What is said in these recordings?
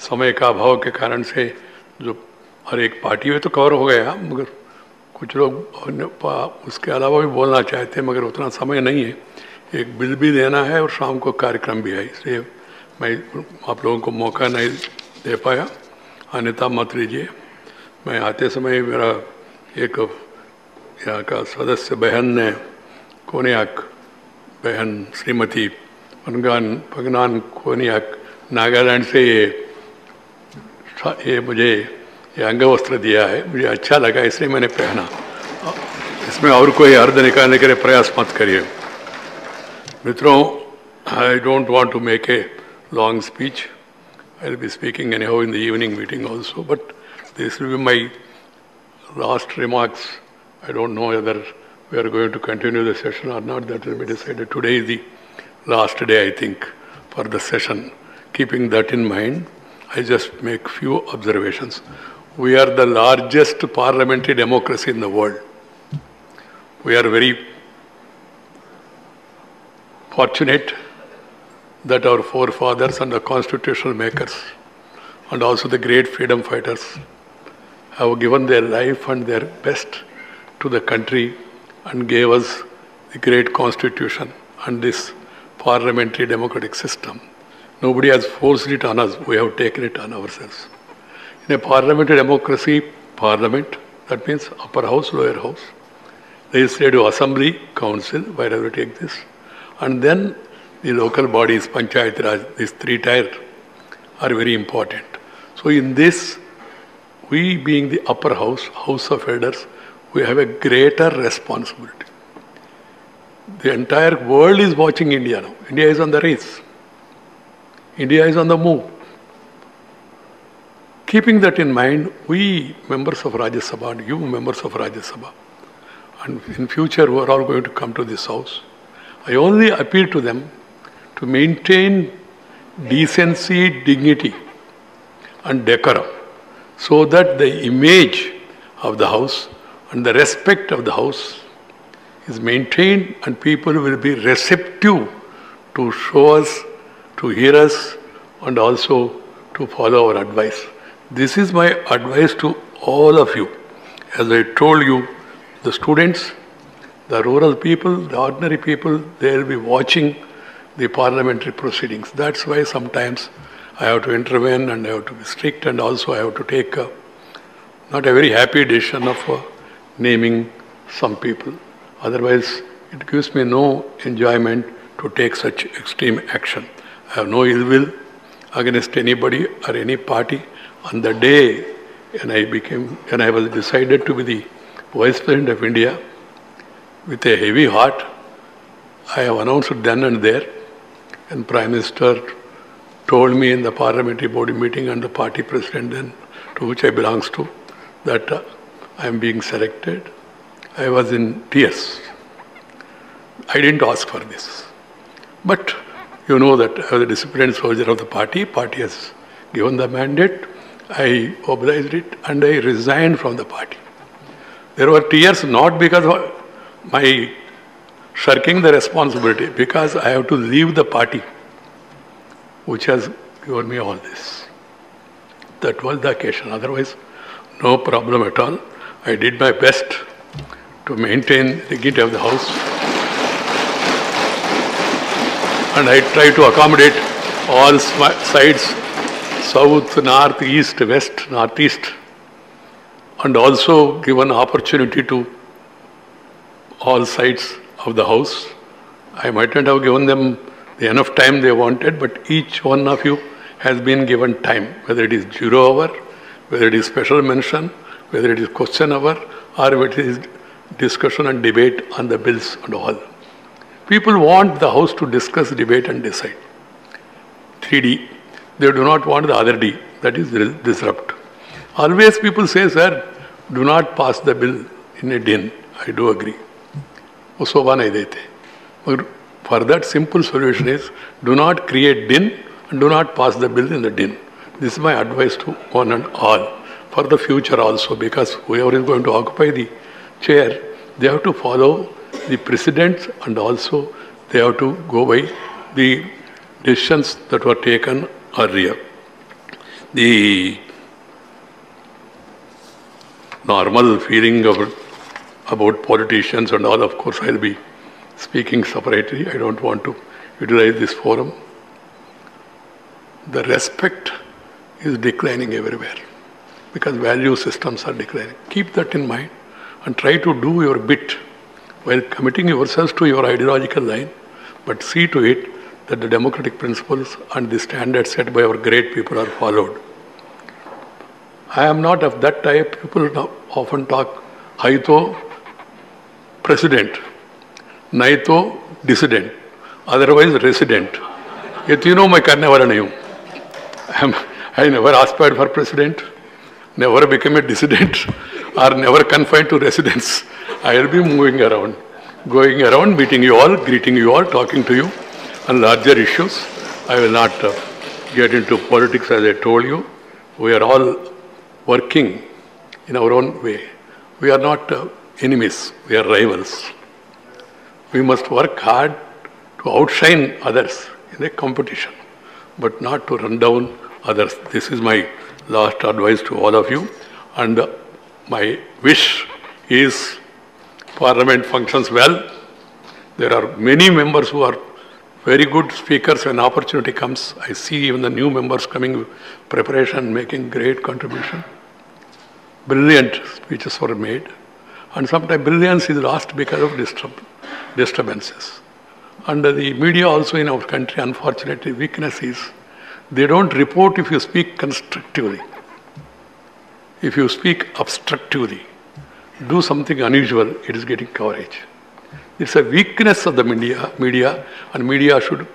समय का अभाव के कारण से जो हर एक पार्टी में तो कवर हो गया, मगर कुछ लोग उसके अलावा भी बोलना चाहते हैं, मगर उतना समय नहीं है। एक बिल भी देना है और शाम को कार्यक्रम भी है, इसलिए मैं आप लोगों को मौका नहीं दे पाया। अन्यथा मत लीजिए। मैं आते समय मेरा एक यहाँ का सदस्य बहन ने, कोनियाक बहन श्रीमती पगनान कोनियाक, नागालैंड से ये मुझे ये अंग वस्त्र दिया है। मुझे अच्छा लगा इसलिए मैंने पहना। इसमें और कोई अर्थ निकालने के लिए प्रयास मत करिए। मित्रों, I don't want to make a long speech. I will be speaking anyhow in the evening meeting also, but this will be my last remarks. I don't know whether we are going to continue the session or not. That will be decided. Today is the last day, I think, for the session. Keeping that in mind, I just make few observations. We are the largest parliamentary democracy in the world. We are very fortunate that our forefathers and the constitutional makers and also the great freedom fighters have given their life and their best to the country and gave us the great constitution and this parliamentary democratic system. Nobody has forced it on us, we have taken it on ourselves. In a parliamentary democracy, parliament, that means upper house, lower house, legislative assembly, council, wherever you take this, and then the local bodies, Panchayat Raj, these three tier are very important. So in this, we being the upper house, House of Elders, we have a greater responsibility. The entire world is watching India now. India is on the race. India is on the move. Keeping that in mind, we members of Rajya Sabha and you members of Rajya Sabha, and in future we are all going to come to this house, I only appeal to them to maintain decency, dignity and decorum so that the image of the house and the respect of the house is maintained and people will be receptive to show us, to hear us and also to follow our advice. This is my advice to all of you. As I told you, the students, the rural people, the ordinary people, they will be watching the parliamentary proceedings. That's why sometimes I have to intervene and I have to be strict and also I have to take not a very happy decision of naming some people. Otherwise, it gives me no enjoyment to take such extreme action. I have no ill will against anybody or any party. On the day when I was decided to be the Vice President of India, with a heavy heart, I have announced then and there, and Prime Minister told me in the parliamentary body meeting and the party president then, to which I belongs to, that I am being selected. I was in tears. I didn't ask for this. But you know that I was a disciplined soldier of the party. Party has given the mandate. I obliged it and I resigned from the party. There were tears not because of my shirking the responsibility, because I have to leave the party which has given me all this. That was the occasion. Otherwise, no problem at all. I did my best to maintain the dignity of the house. And I tried to accommodate all sides, south, north, east, west, northeast, and also give an opportunity to all sides of the house. I mightn't have given them the enough time they wanted, but each one of you has been given time, whether it is zero hour, whether it is special mention, whether it is question hour, or whether it is discussion and debate on the bills and all. People want the house to discuss, debate and decide. 3D. They do not want the other D, that is disrupt. Always people say, sir, do not pass the bill in a din. I do agree. For that simple solution is, do not create din and do not pass the bill in the din. This is my advice to one and all. For the future also, because whoever is going to occupy the chair, they have to follow the precedents and also they have to go by the decisions that were taken earlier. the normal feeling about politicians and all, of course, I'll be speaking separately. I don't want to utilize this forum. The respect is declining everywhere because value systems are declining. Keep that in mind and try to do your bit while committing yourselves to your ideological line, but see to it that the democratic principles and the standards set by our great people are followed. I am not of that type. People often talk, Haito president, Naito dissident, otherwise resident. Yet you know my Karnavara name. I never aspired for president, never became a dissident, or never confined to residence. I will be moving around, going around, meeting you all, greeting you all, talking to you on larger issues. I will not get into politics as I told you. We are all working in our own way. We are not enemies, we are rivals. We must work hard to outshine others in a competition, but not to run down others. This is my last advice to all of you. And my wish is Parliament functions well. There are many members who are very good speakers when opportunity comes. I see even the new members coming with preparation, making great contribution. Brilliant speeches were made. And sometimes brilliance is lost because of disturbances. And the media also in our country, unfortunately, weakness is they don't report if you speak constructively. If you speak obstructively, do something unusual, it is getting coverage. It's a weakness of the media, and media should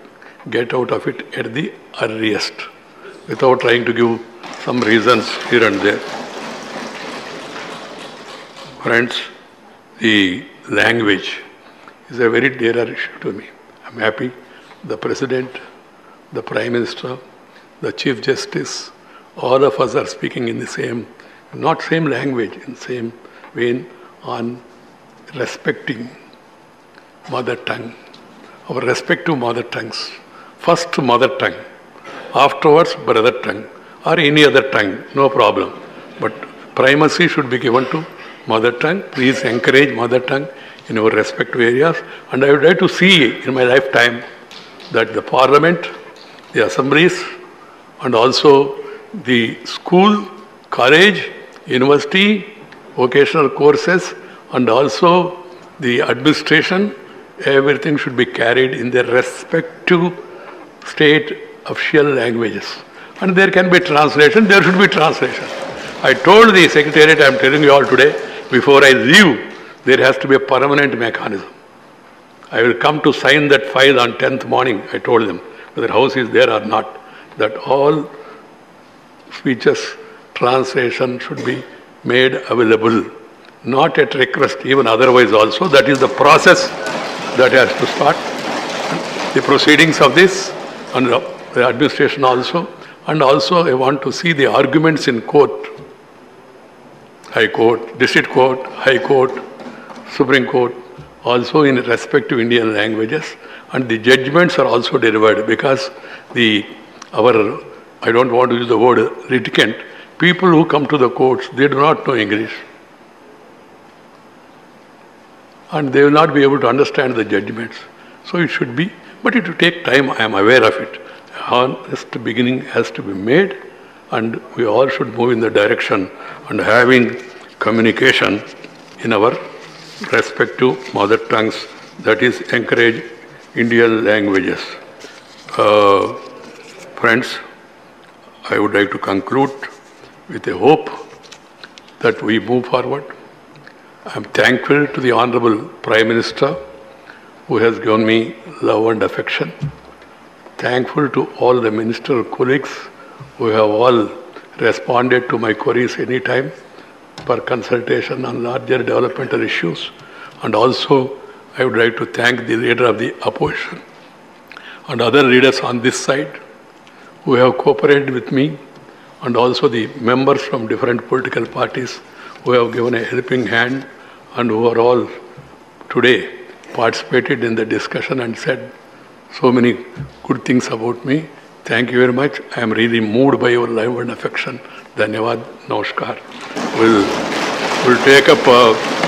get out of it at the earliest, without trying to give some reasons here and there. Friends, the language is a very dear issue to me. I'm happy the President, the Prime Minister, the Chief Justice, all of us are speaking in the same, not same language, in same vein on respecting mother tongue, our respective mother tongues. First mother tongue, afterwards brother tongue, or any other tongue, no problem. But primacy should be given to mother tongue. Please encourage mother tongue in our respective areas. And I would like to see in my lifetime that the Parliament, the assemblies, and also the school, college, university, vocational courses, and also the administration, everything should be carried in their respective state official languages. And there can be translation, there should be translation. I told the Secretariat, I am telling you all today, before I leave, there has to be a permanent mechanism. I will come to sign that file on 10th morning, I told them, whether house is there or not, that all speeches, translation should be made available, not at request, even otherwise also. That is the process that has to start. The proceedings of this and the administration also. And also I want to see the arguments in court, High Court, District Court, High Court, Supreme Court, also in respective Indian languages. And the judgments are also delivered because I don't want to use the word litigant, people who come to the courts, they do not know English. And they will not be able to understand the judgments. So it should be, but it will take time, I am aware of it. Honest beginning has to be made, and we all should move in the direction and having communication in our respective mother tongues, that is, encourage Indian languages. Friends, I would like to conclude with a hope that we move forward. I am thankful to the Honorable Prime Minister who has given me love and affection. Thankful to all the ministerial colleagues who have all responded to my queries anytime for consultation on larger developmental issues. And also, I would like to thank the leader of the opposition and other leaders on this side who have cooperated with me, and also the members from different political parties who have given a helping hand and who are all today participated in the discussion and said so many good things about me. Thank you very much. I am really moved by your love and affection. Dhanyavad. Namaskar. We'll take up